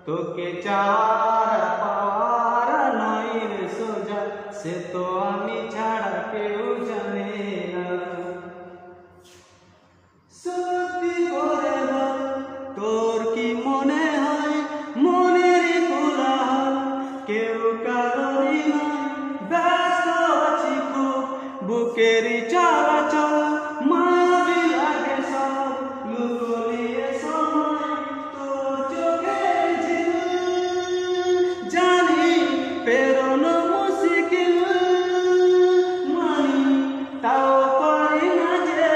তোকে চাওয়ার পাওয়ার নয় রে সোজা, সে তো আমি ছাড়া কেউ জানে না। সত্যি করে বল, তোর কি মনে হয় মনের কোলাহল কেউ কারোরই নয়, ব্যস্ত আছি খুব বুকেরই চলাচল, মায়াবী লাগে সব লুকোলিয়ে সময় তোর চোখের ঝিল, জানি পেরোনো মুশকিল, মানি তাও পারি না যে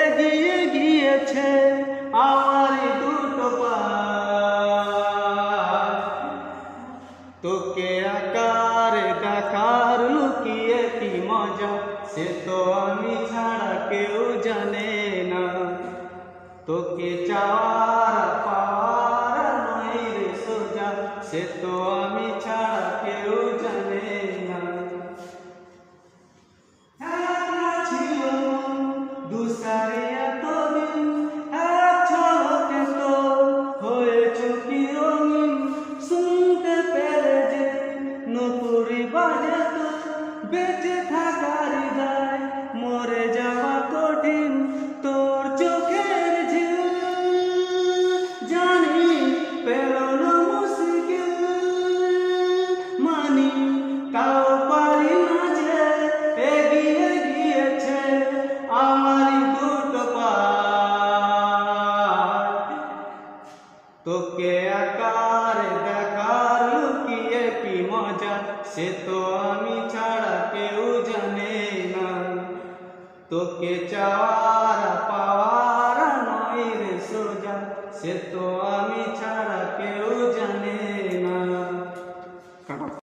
এগিয়ে গিয়েছে আমারই দুটো পা। তোকে আকারে দেখার লুকিয়ে কি মজা, সে তো আমি ছাড়া কেউ জানে না। তোকে চাওয়ার পাওয়ার নয় রে সোজা, সে তো আমি ছাড়া কেউ জানে না। একলা ছিল দুসারি এতদিন, এক ঝলকে তো হয়েছো কি রঙিন, শুনতে পেরে যে নপুরি বাজে তো বেঁচে থাকার দায়, মরে যাওয়া কঠিন তোর চোখের ঝিল, জানি পেরোনো মুশকিল, মানি তাও পারি না যে এগিয়ে গিয়েছে আমারই দুটো পা। তোকে আকারে দেখার লুকিয়ে কি মজা, সে তো আমি ছাড়া কেউ জানে না। তোকে চাওয়ার পাওয়ার নয় রে সোজা, সে তো আমি ছাড়া কেউ জানে